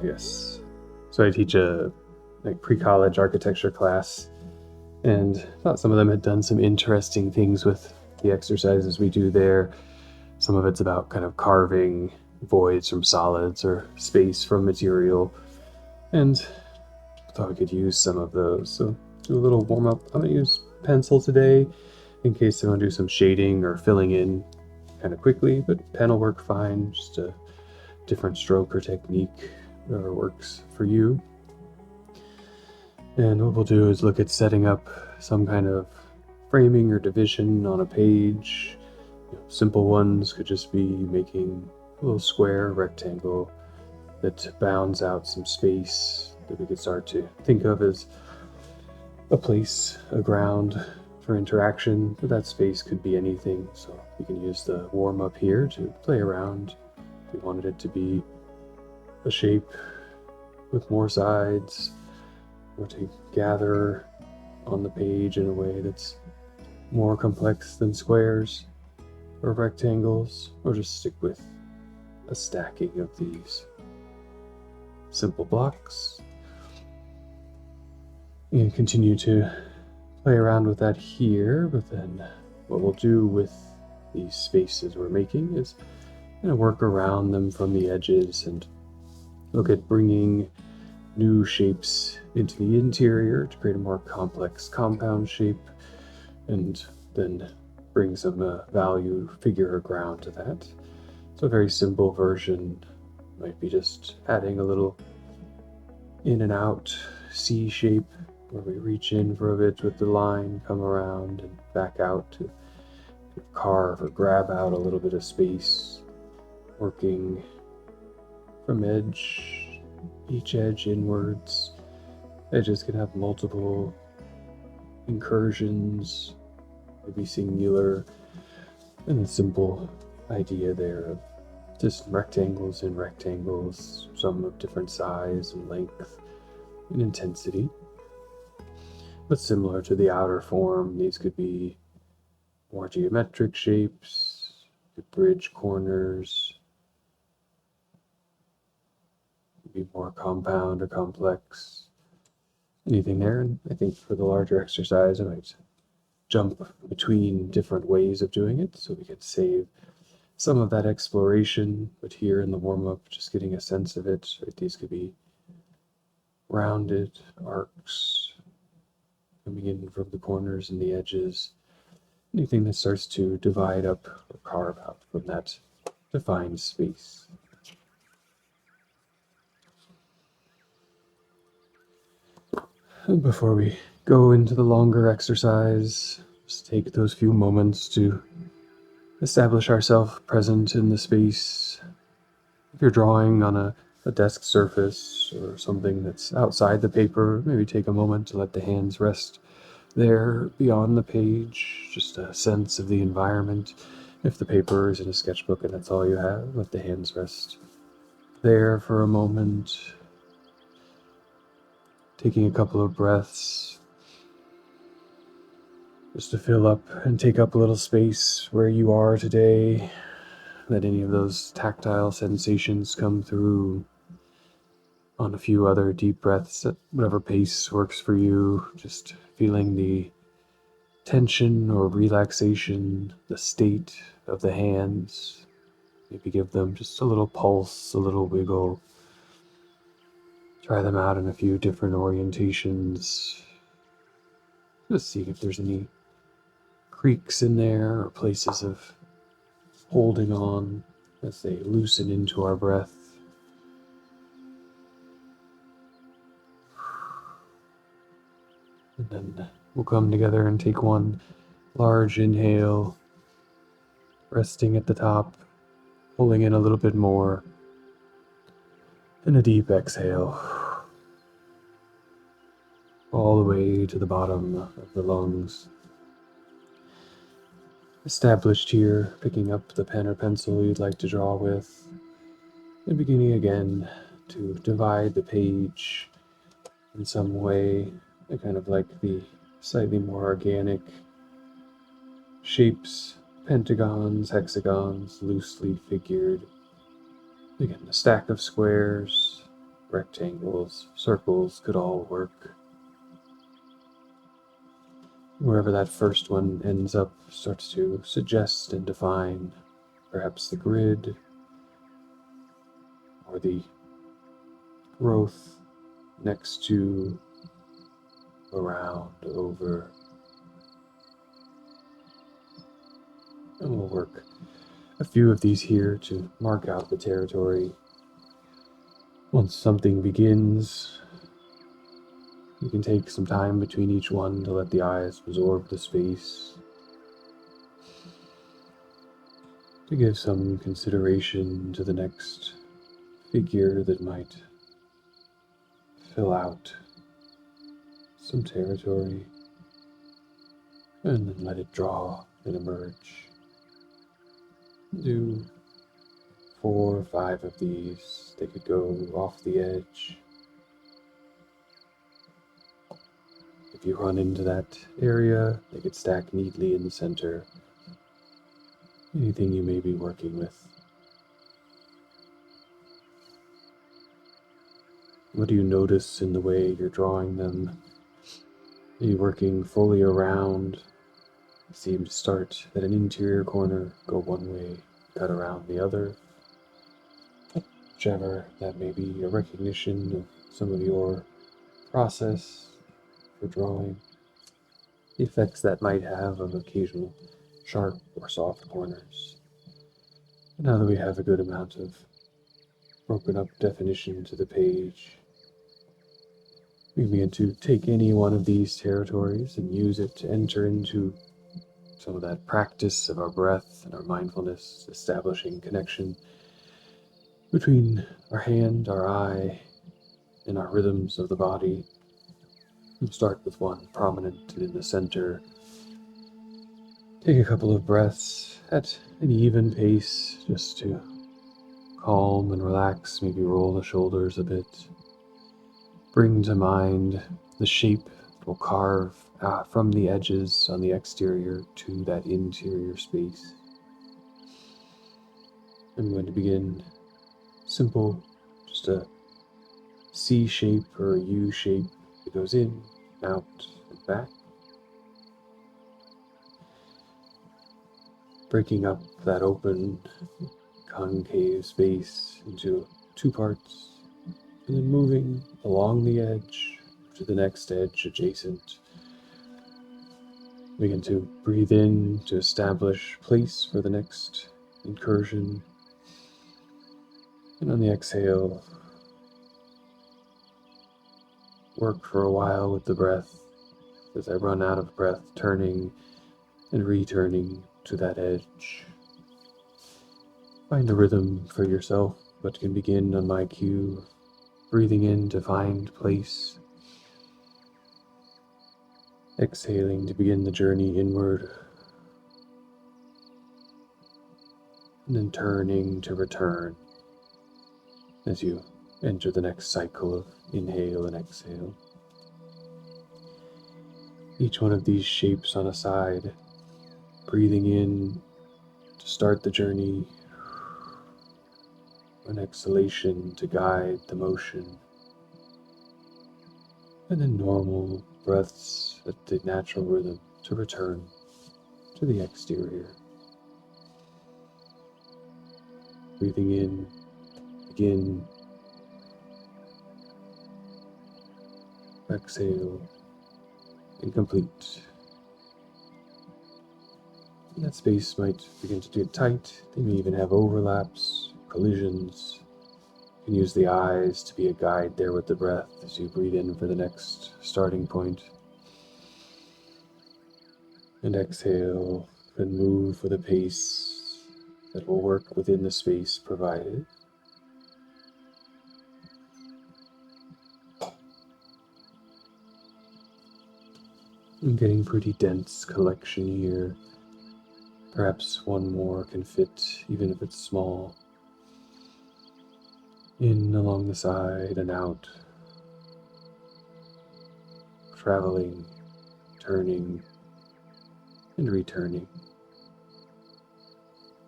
Yes. So I teach a pre-college architecture class, and thought some of them had done some interesting things with the exercises we do there. Some of it's about kind of carving voids from solids or space from material, and thought we could use some of those. So do a little warm-up. I'm going to use pencil today in case I want to do some shading or filling in kind of quickly, but pen will work fine. Just a different stroke or technique whatever works for you. And what we'll do is look at setting up some kind of framing or division on a page. Simple ones could just be making a little square, rectangle that bounds out some space that we could start to think of as a place, a ground for interaction. But that space could be anything, so we can use the warm-up here to play around. If we wanted it to be a shape with more sides, or to gather on the page in a way that's more complex than squares or rectangles, or just stick with a stacking of these simple blocks. And continue to play around with that here, but then what we'll do with these spaces we're making is work around them from the edges and look at bringing new shapes into the interior to create a more complex compound shape, and then bring some value, figure, or ground to that. So a very simple version might be just adding a little in and out C shape where we reach in for a bit with the line, come around and back out to carve or grab out a little bit of space, working from each edge inwards. Edges can have multiple incursions, maybe singular, and a simple idea there of just rectangles and rectangles, some of different size and length and intensity. But similar to the outer form, these could be more geometric shapes, could bridge corners, be more compound or complex, anything there. And I think for the larger exercise, I might jump between different ways of doing it so we could save some of that exploration, but here in the warm-up, just getting a sense of it. Right? These could be rounded arcs coming in from the corners and the edges, anything that starts to divide up or carve out from that defined space. And before we go into the longer exercise, just take those few moments to establish ourselves present in the space. If you're drawing on a desk surface or something that's outside the paper, maybe take a moment to let the hands rest there beyond the page, just a sense of the environment. If the paper is in a sketchbook and that's all you have, let the hands rest there for a moment. Taking a couple of breaths just to fill up and take up a little space where you are today. Let any of those tactile sensations come through. On a few other deep breaths at whatever pace works for you, just feeling the tension or relaxation, the state of the hands. Maybe give them just a little pulse, a little wiggle. Try them out in a few different orientations. Just see if there's any creaks in there or places of holding on as they loosen into our breath. And then we'll come together and take one large inhale, resting at the top, pulling in a little bit more, and a deep exhale, all the way to the bottom of the lungs. Established here, picking up the pen or pencil you'd like to draw with, and beginning again to divide the page in some way. I kind of like the slightly more organic shapes, pentagons, hexagons, loosely figured. Again, a stack of squares, rectangles, circles could all work. Wherever that first one ends up starts to suggest and define perhaps the grid or the growth next to, around, over. And we'll work a few of these here to mark out the territory. Once something begins, you can take some time between each one to let the eyes absorb the space, to give some consideration to the next figure that might fill out some territory, and then let it draw and emerge. Do 4 or 5 of these. They could go off the edge. If you run into that area, they could stack neatly in the center. Anything you may be working with. What do you notice in the way you're drawing them? Are you working fully around? You seem to start at an interior corner, go one way, cut around the other. Whichever that may be a recognition of some of your process for drawing. The effects that might have of occasional sharp or soft corners. And now that we have a good amount of broken up definition to the page, we begin to take any one of these territories and use it to enter into some of that practice of our breath and our mindfulness, establishing connection between our hand, our eye, and our rhythms of the body. We'll start with one prominent in the center. Take a couple of breaths at an even pace just to calm and relax, maybe roll the shoulders a bit. Bring to mind the shape that will carve from the edges on the exterior to that interior space. I'm going to begin simple, just a C shape or a U shape that goes in, out, and back. Breaking up that open concave space into 2 parts, and then moving along the edge to the next edge adjacent. Begin to breathe in to establish place for the next incursion. And on the exhale, work for a while with the breath as I run out of breath, turning and returning to that edge. Find a rhythm for yourself, but can begin on my cue, breathing in to find place, exhaling to begin the journey inward, and then turning to return as you enter the next cycle of inhale and exhale. Each one of these shapes on a side, breathing in to start the journey, an exhalation to guide the motion, and then normal breaths at the natural rhythm to return to the exterior. Breathing in, begin, exhale, and complete. And that space might begin to get tight. They may even have overlaps, collisions. You can use the eyes to be a guide there with the breath as you breathe in for the next starting point. And exhale, and move with a pace that will work within the space provided. I'm getting pretty dense collection here. Perhaps one more can fit, even if it's small. In along the side and out. Traveling, turning, and returning.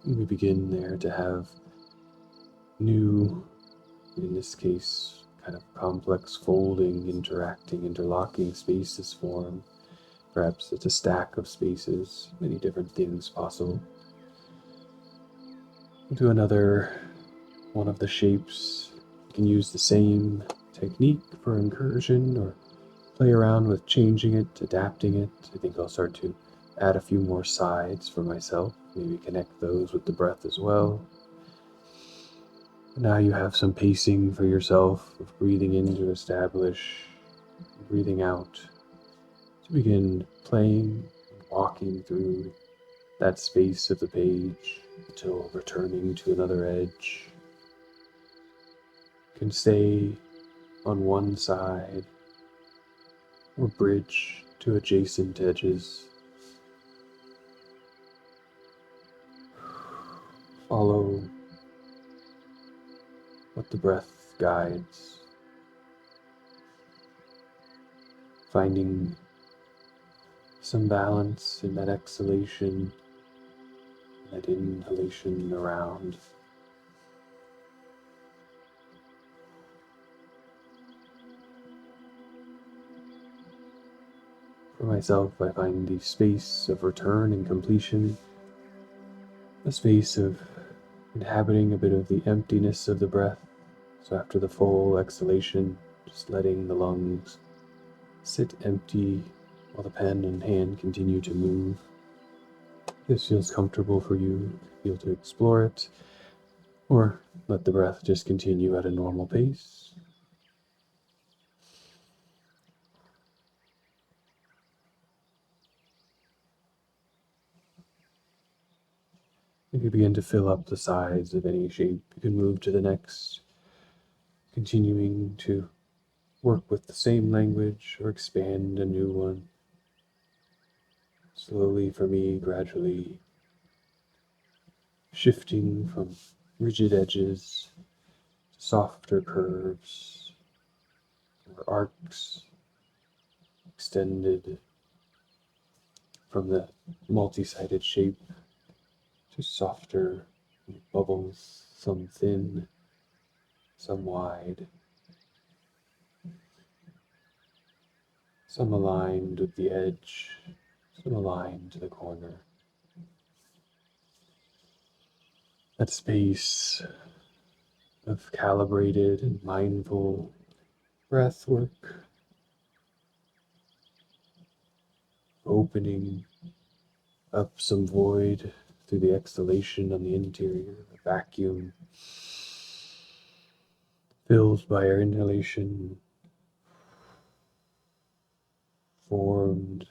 And we begin there to have new, in this case, kind of complex folding, interacting, interlocking spaces form. Perhaps it's a stack of spaces, many different things possible. Do another one of the shapes. You can use the same technique for incursion or play around with changing it, adapting it. I think I'll start to add a few more sides for myself, maybe connect those with the breath as well. Now you have some pacing for yourself of breathing in to establish, breathing out to begin playing, walking through that space of the page until returning to another edge. You can stay on one side or bridge to adjacent edges. Follow what the breath guides, finding some balance in that exhalation, that inhalation around. For myself, I find the space of return and completion, a space of inhabiting a bit of the emptiness of the breath. So after the full exhalation, just letting the lungs sit empty while the pen and hand continue to move. This feels comfortable for you, feel to explore it, or let the breath just continue at a normal pace. If you begin to fill up the sides of any shape, you can move to the next, continuing to work with the same language or expand a new one. Slowly for me, gradually shifting from rigid edges to softer curves or arcs, extended from the multi-sided shape to softer bubbles, some thin, some wide, some aligned with the edge, some aligned to the corner. That space of calibrated and mindful breath work, opening up some void through the exhalation on the interior, a vacuum filled by our inhalation, formed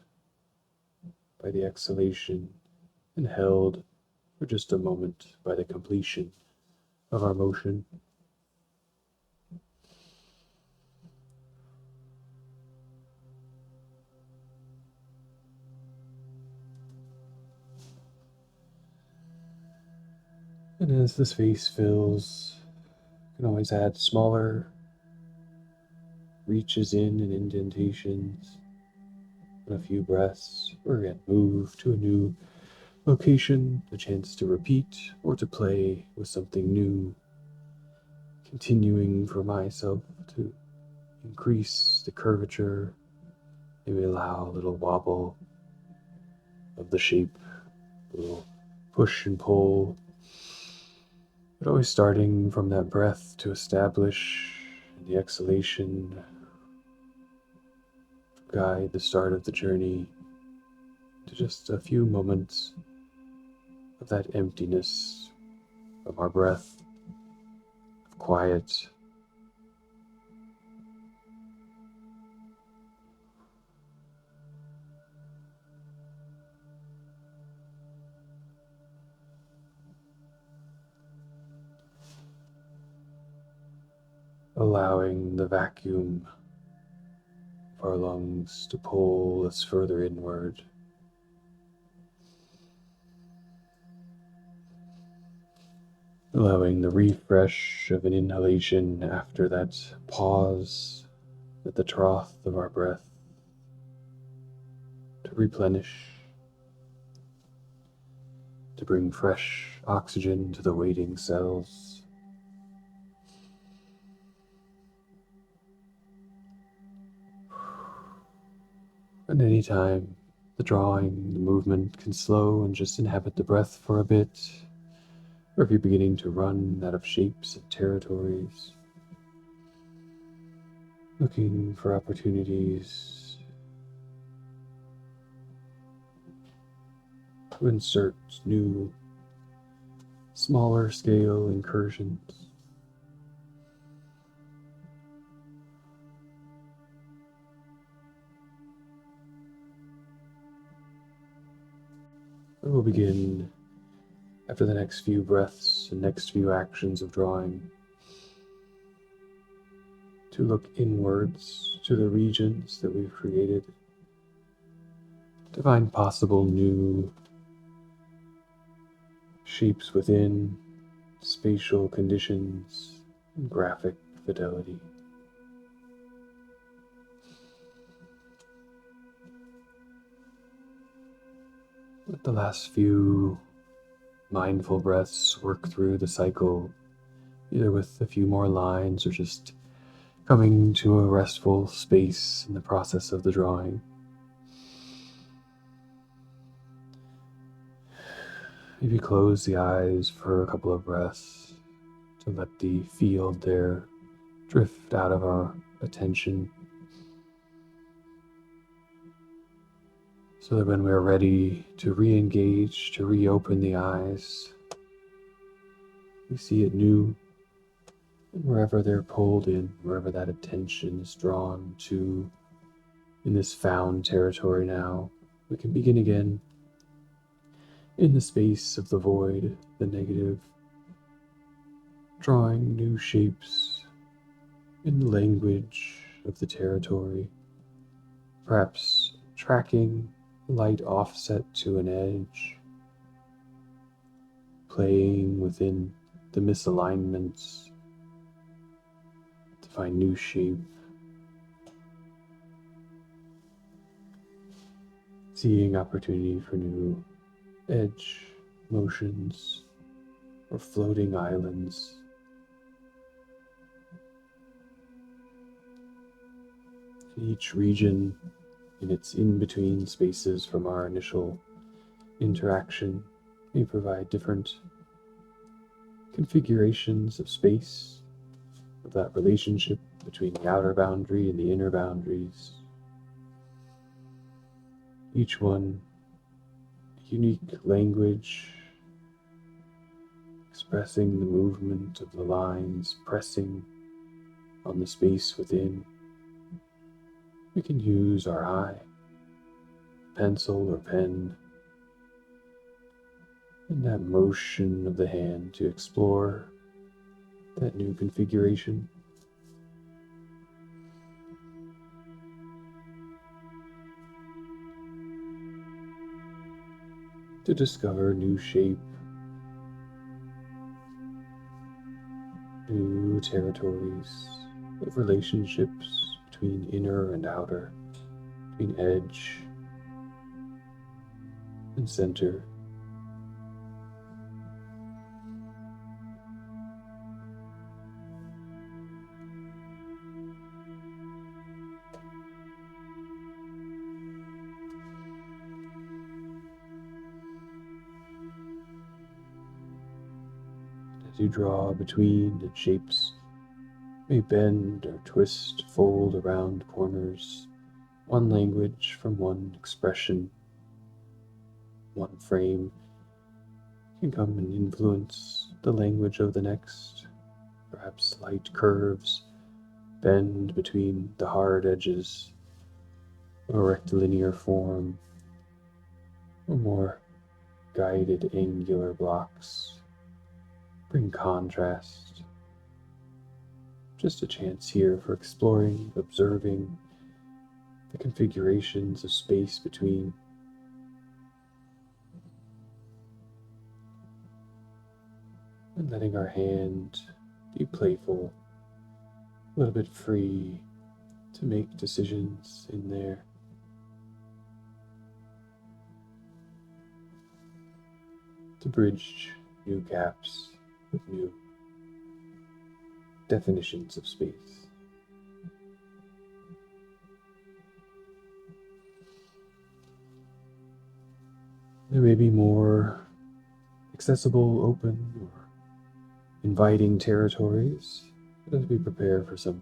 by the exhalation, and held for just a moment by the completion of our motion. And as the space fills, you can always add smaller reaches in and indentations, and a few breaths, or again move to a new location, a chance to repeat or to play with something new, continuing for myself to increase the curvature, maybe allow a little wobble of the shape, a little push and pull, but always starting from that breath to establish the exhalation, guide the start of the journey to just a few moments of that emptiness of our breath, of quiet, allowing the vacuum of our lungs to pull us further inward, allowing the refresh of an inhalation after that pause at the trough of our breath to replenish, to bring fresh oxygen to the waiting cells. And anytime the drawing, the movement can slow and just inhabit the breath for a bit, or if you're beginning to run out of shapes and territories, looking for opportunities to insert new, smaller scale incursions. And we'll begin after the next few breaths and next few actions of drawing to look inwards to the regions that we've created to find possible new shapes within, spatial conditions, and graphic fidelity. Let the last few mindful breaths work through the cycle, either with a few more lines or just coming to a restful space in the process of the drawing. Maybe close the eyes for a couple of breaths to let the field there drift out of our attention, so that when we're ready to re-engage, to reopen the eyes, we see it new, and wherever they're pulled in, wherever that attention is drawn to in this found territory now, we can begin again in the space of the void, the negative, drawing new shapes in the language of the territory, perhaps tracking light offset to an edge, playing within the misalignments to find new shape, seeing opportunity for new edge motions or floating islands. Each region in its in-between spaces from our initial interaction may provide different configurations of space, of that relationship between the outer boundary and the inner boundaries. Each one unique language, expressing the movement of the lines, pressing on the space within. We can use our eye, pencil or pen, and that motion of the hand to explore that new configuration. To discover new shape, new territories of relationships between inner and outer, between edge and center. As you draw between, and shapes may bend or twist, fold around corners, one language from one expression, one frame can come and influence the language of the next. Perhaps slight curves bend between the hard edges of a rectilinear form, or more guided angular blocks bring contrast. Just a chance here for exploring, observing the configurations of space between. And letting our hand be playful, a little bit free to make decisions in there. To bridge new gaps with new definitions of space. There may be more accessible, open, or inviting territories, but as we prepare for some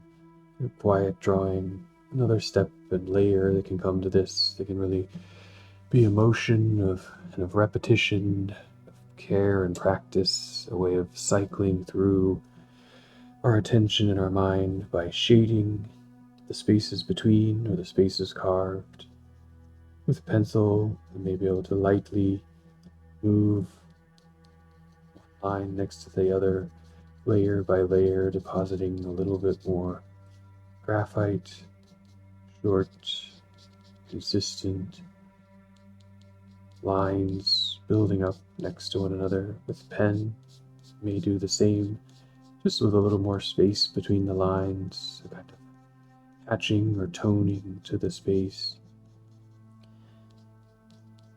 quiet drawing, another step and layer that can come to this, that can really be a motion of repetition, of care and practice, a way of cycling through our attention and our mind by shading the spaces between or the spaces carved with a pencil, and may be able to lightly move one line next to the other, layer by layer, depositing a little bit more graphite, short, consistent lines building up next to one another. With pen, may do the same, just with a little more space between the lines, a kind of hatching or toning to the space.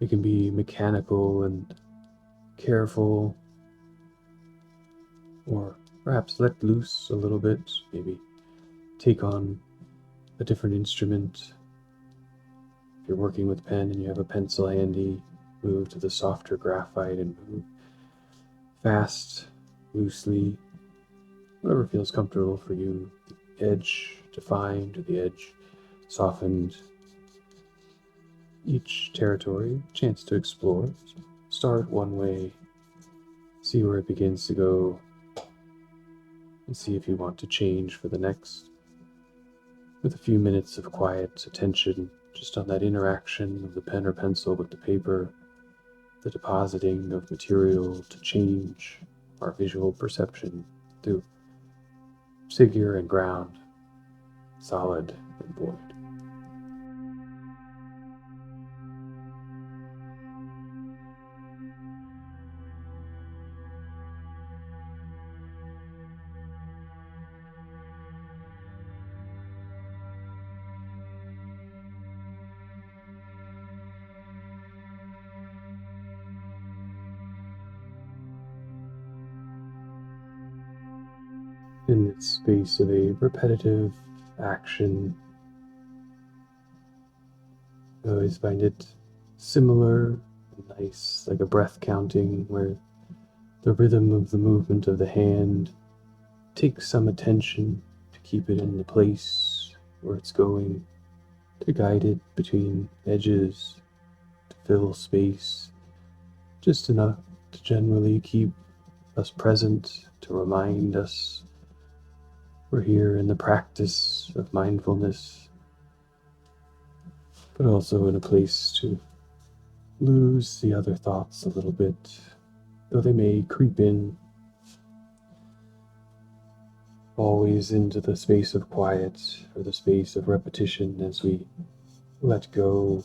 It can be mechanical and careful, or perhaps let loose a little bit, maybe take on a different instrument. If you're working with pen and you have a pencil handy, move to the softer graphite and move fast, loosely, whatever feels comfortable for you. The edge defined or the edge softened. Each territory, chance to explore. So start one way, see where it begins to go, and see if you want to change for the next. With a few minutes of quiet attention just on that interaction of the pen or pencil with the paper, the depositing of material to change our visual perception through figure and ground, solid and void. In this space of a repetitive action, I always find it similar and nice, like a breath counting, where the rhythm of the movement of the hand takes some attention to keep it in the place where it's going, to guide it between edges, to fill space, just enough to generally keep us present, to remind us we're here in the practice of mindfulness, but also in a place to lose the other thoughts a little bit, though they may creep in, always into the space of quiet or the space of repetition as we let go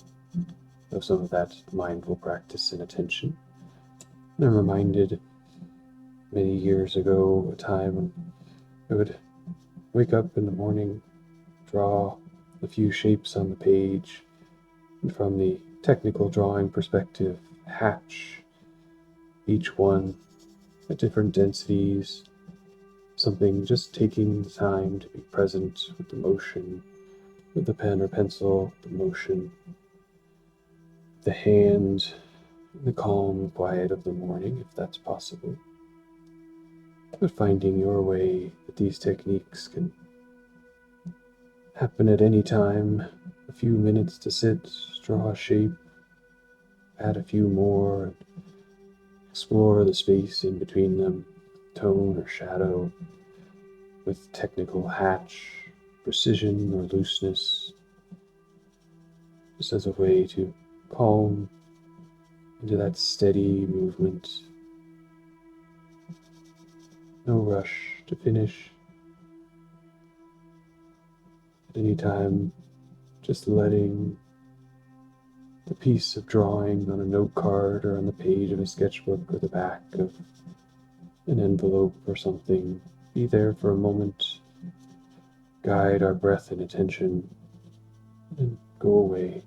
of some of that mindful practice and attention. And I'm reminded many years ago, a time when I would wake up in the morning, draw a few shapes on the page, and from the technical drawing perspective, hatch each one at different densities, something just taking the time to be present with the motion, with the pen or pencil, the motion, the hand, the calm quiet of the morning, if that's possible. But finding your way that these techniques can happen at any time. A few minutes to sit, draw a shape, add a few more, explore the space in between them, tone or shadow, with technical hatch, precision or looseness, just as a way to calm into that steady movement. No rush to finish. At any time, just letting the piece of drawing on a note card or on the page of a sketchbook or the back of an envelope or something be there for a moment, guide our breath and attention, and go away.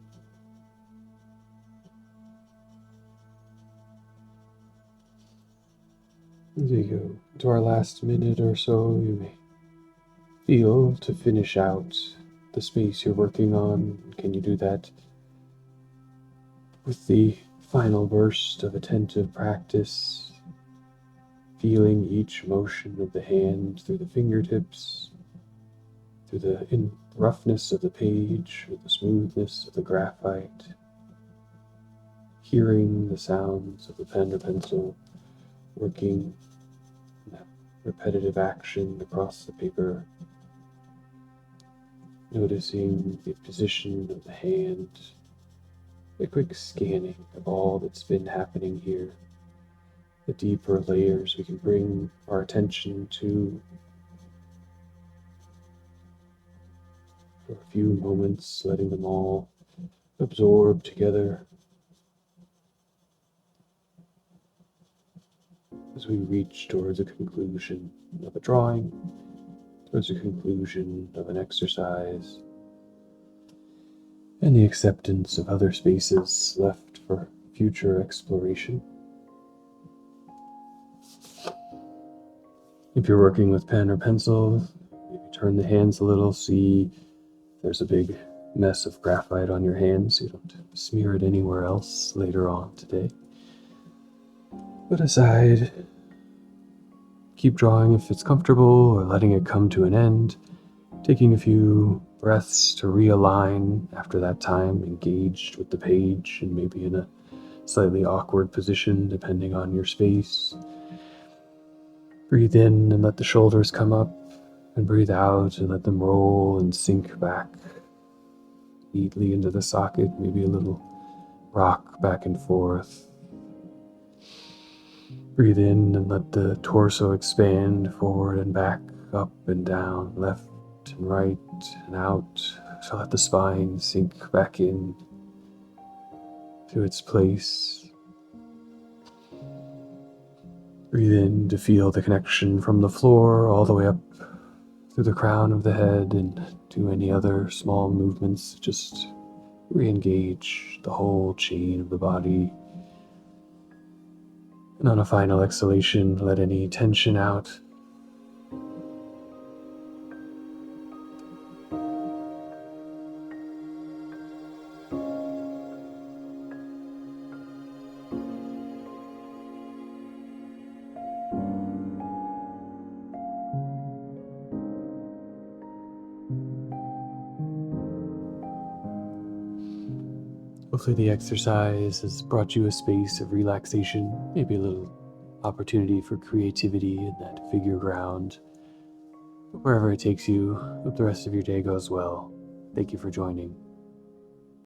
As we go to our last minute or so, you may feel to finish out the space you're working on. Can you do that with the final burst of attentive practice, feeling each motion of the hand through the fingertips, through the roughness of the page, or the smoothness of the graphite, hearing the sounds of the pen or pencil working in that repetitive action across the paper, noticing the position of the hand, a quick scanning of all that's been happening here, the deeper layers we can bring our attention to for a few moments, letting them all absorb together as we reach towards a conclusion of a drawing, towards a conclusion of an exercise, and the acceptance of other spaces left for future exploration. If you're working with pen or pencil, maybe turn the hands a little, see if there's a big mess of graphite on your hands so you don't smear it anywhere else later on today. Put aside, keep drawing if it's comfortable, or letting it come to an end, taking a few breaths to realign after that time, engaged with the page and maybe in a slightly awkward position depending on your space. Breathe in and let the shoulders come up, and breathe out and let them roll and sink back neatly into the socket, maybe a little rock back and forth. Breathe in and let the torso expand forward and back, up and down, left and right and out. So let the spine sink back in to its place. Breathe in to feel the connection from the floor all the way up through the crown of the head, and do any other small movements. Just re-engage the whole chain of the body. And on a final exhalation, let any tension out. Hopefully the exercise has brought you a space of relaxation, maybe a little opportunity for creativity in that figure ground. But wherever it takes you, hope the rest of your day goes well. Thank you for joining.